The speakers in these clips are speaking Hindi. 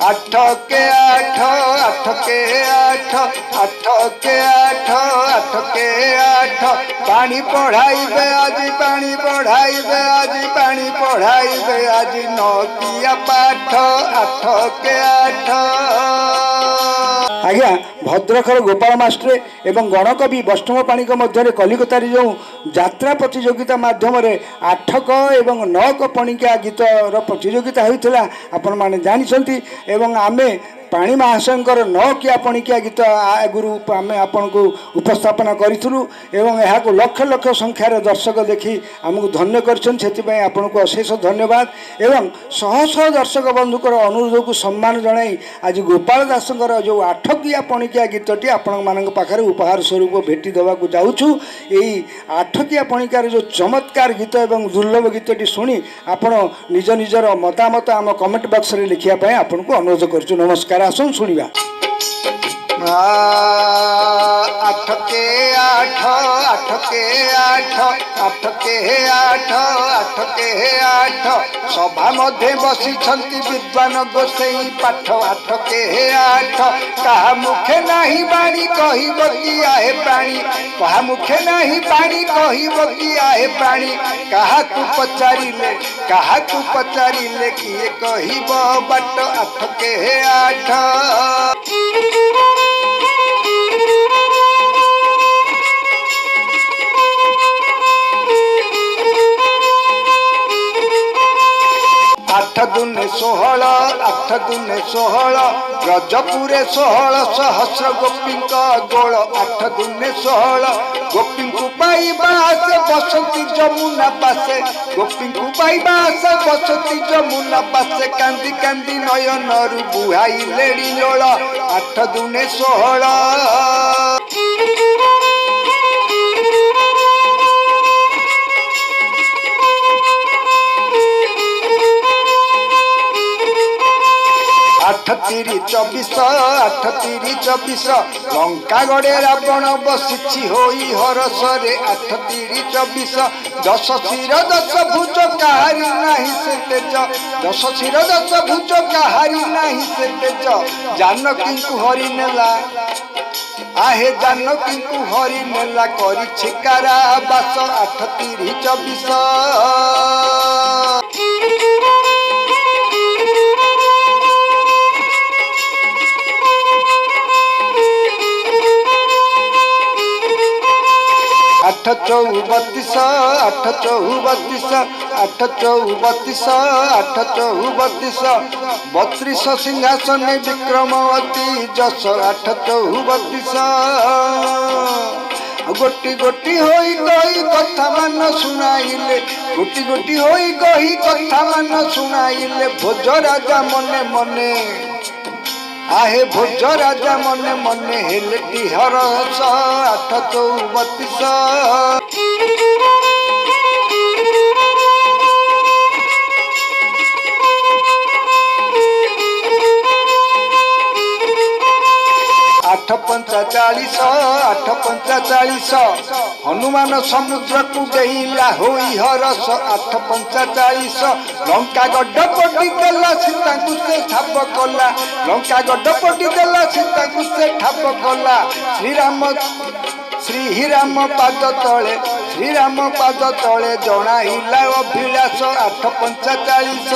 आठ के आठ आठ के आठ आठ के आठ आठ के आठ पानी पढ़ाइबे आज पानी पढ़ाइबे आज पानी पढ़ाइबे आज नकिया पाठ आठ के आठ। आज्ञा भद्रखर गोपाल मास्ट्रे एवं गणकवि वैष्णव पाणिक मध्य कलिकतार जो यात्रा प्रतियोगिता माध्यम आठक एवं नौक पणिका गीतर प्रतियोगिता होता आपण मैंने जानते एवं आमे पाणी महाशयकर नौकिया पणिकिया गीत आगुरी आम आपण को उपस्थापन करूँ एवं यहाँ लक्ष लक्ष संख्यार दर्शक देखी आमको धन्य कर आपण को अशेष धन्यवाद एवं शह शह दर्शक बंधुकर अनुरोध को सम्मान जनाई आज गोपाल दासकर जो आठकिया पणिकिया गीतटी आपण मान पाखे उपहार स्वरूप भेटी देवाक जाऊँ। यही आठकिया पणिकार जो चमत्कार गीत एवं दुर्लभ गीतटी शुणी आपण निज निजर मतामत आम कमेंट बॉक्स में लिखापी आपन को अनुरोध करूँ। नमस्कार आसन शुणा। आठ के आठ आठ के आठ आठ के आठ आठ के आठ सभा मध्य बसी विद्वान गोसाई पाठ आठ के आठ कहा मुखे नहीं बाणी कहब कि आहे प्राणी कहा मुखे नहीं बाणी कहब कि आहे प्राणी कहा तू पचारिले किए कहब बाट आठ के आठ। आठ दुने 16 आठ दुने 16 रजपुरे 16 सहस्र गोपी गोल आठ दुने 16 गोपी को पाइबा से बसंती जमुना पासे गोपी को पाइबा से बसंती जमुना पासे कांदी कांदी नयन रु बुहाई लेडी लोल आठ दुने 16। आठ तीरी 24 आठ तीरी 24 लंका गड़े रावण बसी होई हरसरे आठ तीरी 24 दश शिर दश भुज कहारी नहीं से तेज दश शिर दश भुज कहारी नहीं से तेज जानकी को हरि नेला आहे जानकी को हरि नेला करी छिकारा बास आठ तीरी 24। आठ चौ 32 आठ चौ 32 आठ चौ 32 आठ चौ 32 32 सिंहासन विक्रमवती जस आठ चौ 32 गोटी गोटी होई गई कथा मान शुणाइले गोटी गोटी होई गई कथा मान शुणाइले भोज राजा मने मने आहे भोज राजा मने मने हेले हरस आठ चौ 32। आठ पंचा 40 आठ पंचा 40 हनुमान समुद्र को गईला होई हरस आठ पंचा 40 लंका गड्ढ पटी देला सीता को से ठाप कला लंका गड्ढ पटी देला सीता को से ठाप कला श्रीराम पाद तले जनाइला अभिलाष आठ पंचा 40।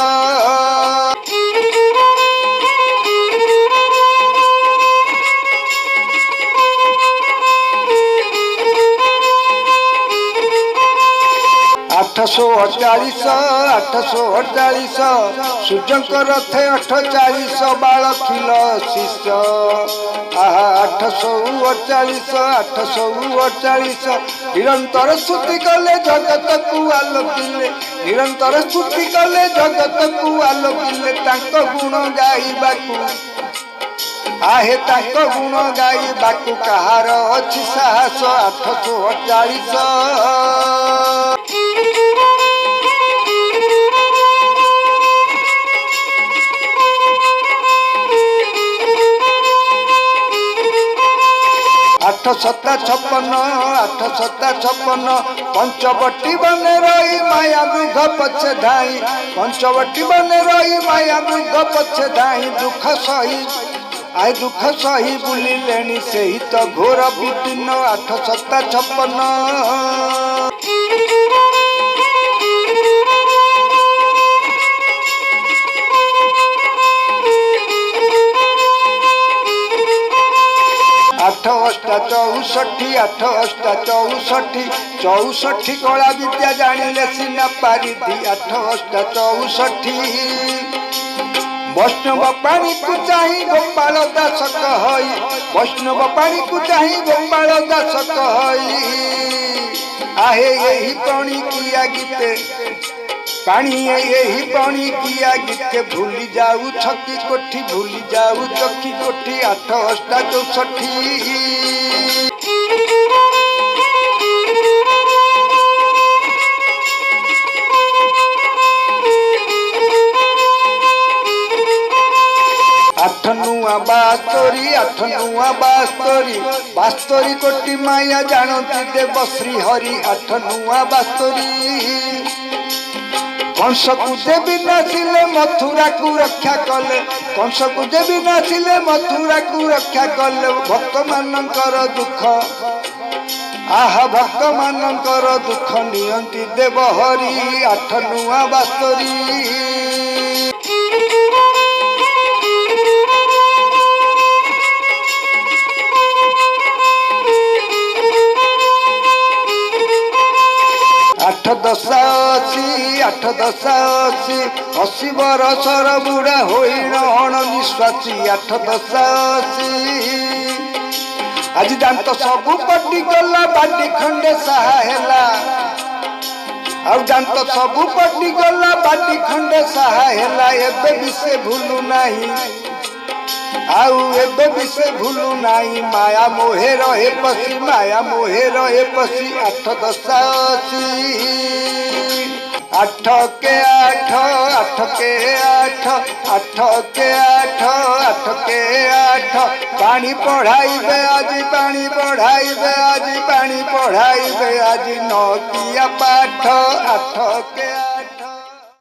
आठशो 48 सूर्यंकर रथे 48 बाल खिल शिष आहा 848 निरंतर स्तुति कले जगत को आलोकिले निरंतर स्तुति कले जगत को आलोकिले तांको गुण गाइबाकू आहे तांको गुण गाइबाकू कहार अछि साहस 848। ସତା ଛପନ 8 ସତା ଛପନ ପଞ୍ଚବଟୀ ବନେ ରହି ମାୟା ମୃଗ ପଛେ ଧାଇଁ ପଞ୍ଚବଟୀ ବନେ ରହି ମାୟା ମୃଗ ପଛେ ଧାଇଁ ଦୁଃଖ ସହି ବୁଲିଲେଣି ସେହି ତ ଘୋର ବିପିନ 8 ସତା ଛପନ। आठ अष्टा 64 8 अष्टा 64 64 कला विद्या जानिले सिना पारिधि 8 अष्टा 64 वैष्णव पाणी को चाही गोपाल दास कहई वैष्णव पाणी को चाही गोपाल दास कहई आहे यही पाणी किया गीते पानी यही पानी किया गीते भूली जाऊ छकी कोठी भूली जाऊ चकी कोठी 8 अष्टा 64 8 नुआ 72 8 नुआ 72 72 कोटी माया जानती देव श्री हरि 8 नुआ 72 कंस को देवी नासिले मथुरा को रक्षा कले कंस को देवी नासिले मथुरा को रक्षा कले भक्त मानकर दुख आहा भक्त मानकर दुख नियंती देव हरि 8 नुआ 72 8 10 80 8 10 80 80 बरसर बुढ़ा होइन हण निश्वासी 8 10 80 आज दांत सबु पटी गला बाटी खंडे साहा हेला और दांत सबु पटी गला बाटी खंडे साहा हेला एबे भी से भूलू नहीं आउ एबे भी से भूलू नहीं माया मोहे रहे पसी माया मोहे रहे पसी 8 10 80 8 के 8 8 के 8 8 के 8 8 के 8 पानी पढ़ाइबे आज पानी पढ़ाइबे आज पानी पढ़ाइबे आज न किया पाठ 8 के 8